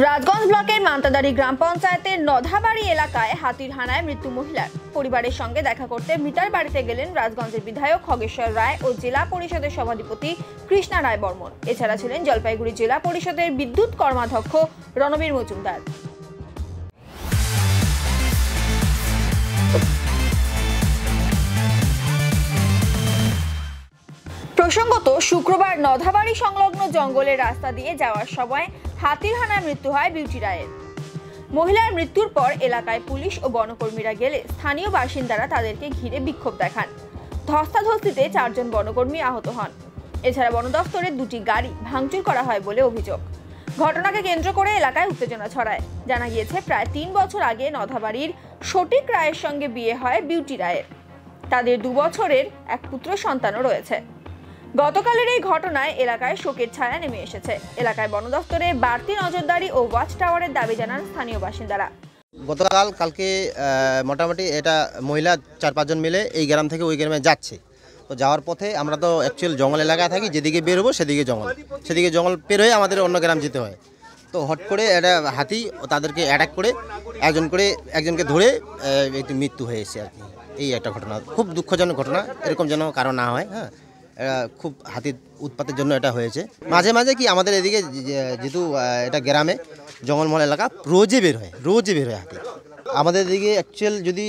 রাজগঞ্জ ব্লকের মান্তাদারি গ্রাম পঞ্চায়েতের নধাবাড়ি এলাকায় হাতির হানায় মৃত্যু মহিলার। পরিবারের সঙ্গে দেখা করতে মৃতার বাড়িতে গেলেন রাজগঞ্জের বিধায়ক খগেশ্বর রায় ও জেলা পরিষদের সভাধিপতি কৃষ্ণা রায় বর্মন। এছাড়া ছিলেন জলপাইগুড়ি জেলা পরিষদের বিদ্যুৎ কর্মাধ্যক্ষ রণবীর মজুমদার। প্রসঙ্গত, শুক্রবার নধাবাড়ি সংলগ্ন জঙ্গলের রাস্তা দিয়ে যাওয়ার সময় হাতির হানায় মৃত্যু হয় বিউটি রায়ের। মহিলার মৃত্যুর পর এলাকায় পুলিশ ও বনকর্মীরা গেলে স্থানীয় বাসিন্দারা তাদেরকে ঘিরে বিক্ষোভ দেখান। ধস্তাধস্তিতে 4 জন বনকর্মী আহত হন। এছাড়া বন দফতরের 2টি গাড়ি ভাঙচুর করা হয় বলে অভিযোগ। ঘটনাকে কেন্দ্র করে এলাকায় উত্তেজনা ছড়ায়। জানা গিয়েছে, প্রায় 3 বছর আগে নধাবাড়ির সঠিক রায়ের সঙ্গে বিয়ে হয় বিউটি রায়ের। তাদের 2 বছরের এক পুত্র সন্তানও রয়েছে। গতকালের এই ঘটনায় এলাকায় শোকের ছায়া নেমে এসেছে। এলাকায় বন দফতরে বাড়তি নজরদারি ও ওয়াচ টাওয়ারের দাবি জানান স্থানীয় বাসিন্দারা। কালকে মোটামুটি এটা মহিলা 4-5 জন মিলে এই গ্রাম থেকে ওই গ্রামে যাচ্ছে। তো যাওয়ার পথে আমরা তো অ্যাকচুয়াল জঙ্গল এলাকায় থাকি, যেদিকে বেরোবো সেদিকে জঙ্গল পের হয়ে আমাদের অন্য গ্রাম যেতে হয়। তো হট করে একটা হাতি তাদেরকে অ্যাটাক করে একজনকে ধরে একটু মৃত্যু হয়েছে আর কি। এই একটা ঘটনা, খুব দুঃখজনক ঘটনা। এরকম যেন কারো না হয়। হ্যাঁ, খুব হাতির উৎপাতের জন্য এটা হয়েছে। মাঝে মাঝে কি আমাদের এদিকে যেহেতু এটা গ্রামে জঙ্গলমহল এলাকা, রোজে বের হয় হাতি। আমাদের এদিকে অ্যাকচুয়াল যদি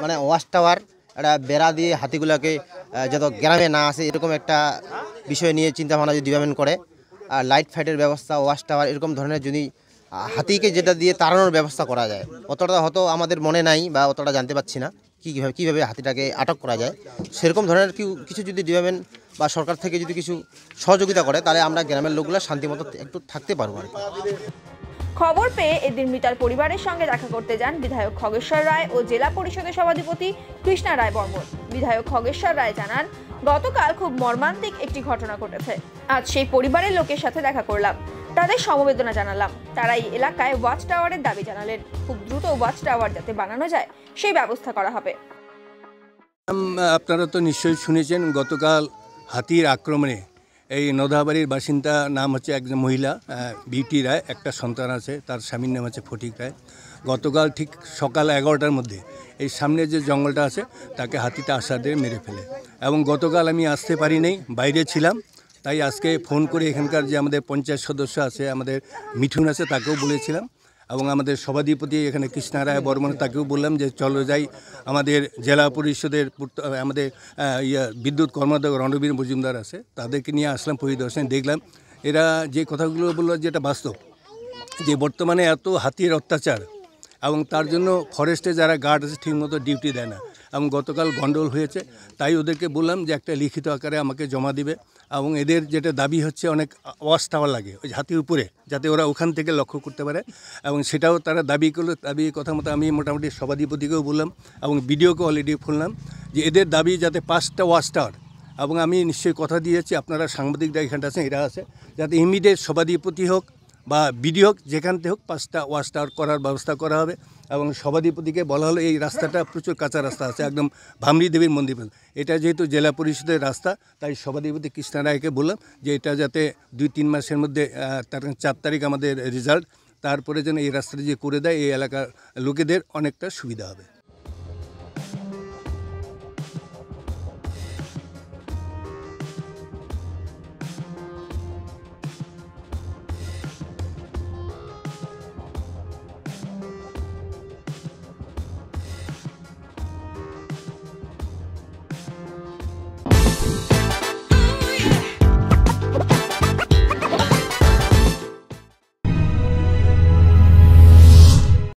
মানে ওয়াচ টাওয়ার একটা বেড়া দিয়ে হাতিগুলোকে যত গ্রামে না আসে, এরকম একটা বিষয় নিয়ে চিন্তাভাবনা যদি ডিপার্টমেন্ট করে, আর লাইট ফাইটের ব্যবস্থা, ওয়াচ টাওয়ার এরকম ধরনের যদি হাতিকে যেটা দিয়ে তাড়ানোর ব্যবস্থা করা যায়, অতটা হয়তো আমাদের মনে নাই বা অতটা জানতে পারছি না কীভাবে হাতিটাকে আটক করা যায়। সেরকম ধরনের কিছু যদি ডিপার্টমেন্ট বা সরকার থেকে যদি কিছু সহযোগিতা করে, তাহলে আমরা গ্রামের লোকগুলো শান্তিমতো একটু থাকতে পারবো আর কি। খবর পেয়ে এদিন মৃতার পরিবারের সঙ্গে দেখা করতে যান বিধায়ক খগেশ্বর রায় ও জেলা পরিষদের সভাধিপতি কৃষ্ণা রায় বর্মন। বিধায়ক খগেশ্বর রায় জানান, গতকাল খুব মর্মান্তিক একটি ঘটনা ঘটেছে। আজ সেই পরিবারের লোকের সাথে দেখা করলাম, তাদের সমবেদনা জানালাম। তারা এই এলাকায় ওয়াচ টাওয়ারের দাবি জানালেন। খুব দ্রুত ওয়াচ টাওয়ার যাতে বানানো যায় সেই ব্যবস্থা করা হবে। আপনারা তো নিশ্চয়ই শুনেছেন, গতকাল হাতির আক্রমণে এই নধাবাড়ির বাসিন্দা নাম হচ্ছে একজন মহিলা বিউটি রায়, একটা সন্তান আছে, তার স্বামীর নাম হচ্ছে ফটিক রায়। গতকাল ঠিক সকাল 11টার মধ্যে এই সামনে যে জঙ্গলটা আছে তাকে হাতিটা আশা দিয়ে মেরে ফেলে। এবং গতকাল আমি আসতে পারি নাই, বাইরে ছিলাম। তাই আজকে ফোন করে এখানকার যে আমাদের পঞ্চায়েত সদস্য আছে, আমাদের মিঠুন আছে, তাকেও বলেছিলাম। এবং আমাদের সভাধিপতি এখানে কৃষ্ণা রায় বর্মন, তাকেও বললাম যে চলো যাই। আমাদের জেলা পরিষদের আমাদের বিদ্যুৎ কর্মাধ্যক্ষ রণবীর মজুমদার আছে, তাদেরকে নিয়ে আসলাম পরিদর্শনে। দেখলাম এরা যে কথাগুলো বললো যেটা বাস্তব, যে বর্তমানে এত হাতির অত্যাচার এবং তার জন্য ফরেস্টে যারা গার্ড আছে ঠিকমতো ডিউটি দেয় না। এবং গতকাল গন্ডগোল হয়েছে, তাই ওদেরকে বললাম যে একটা লিখিত আকারে আমাকে জমা দিবে। এবং এদের যেটা দাবি হচ্ছে, অনেক ওয়াচ টাওয়ার লাগে ওই হাতির উপরে, যাতে ওরা ওখান থেকে লক্ষ্য করতে পারে। এবং সেটাও তারা দাবি করলো। দাবি কথা মতো আমি মোটামুটি সভাধিপতিকেও বললাম এবং বিডিওকে অলরেডি বললাম যে এদের দাবি যাতে 5টা ওয়াচ টাওয়ার, এবং আমি নিশ্চয়ই কথা দিয়েছি, আপনারা সাংবাদিকরা এখানটা আছেন, এরা আছে, যাতে ইমিডিয়েট সভাধিপতি হোক বা বিডিও হোক, যেখান থেকে হোক 5টা ওয়াচ টাওয়ার করার ব্যবস্থা করা হবে। এবং সভাধিপতিকে বলা হলো এই রাস্তাটা প্রচুর কাঁচা রাস্তা আছে, একদম ভামরি দেবীর মন্দির পর্যন্ত। এটা যেহেতু জেলা পরিষদের রাস্তা, তাই সভাধিপতি কৃষ্ণা রায়কে বললাম যে এটা যাতে 2-3 মাসের মধ্যে, তার 4 তারিখ আমাদের রেজাল্ট, তারপরে যেন এই রাস্তাটা যে করে দেয়, এই এলাকার লোকেদের অনেকটা সুবিধা হবে।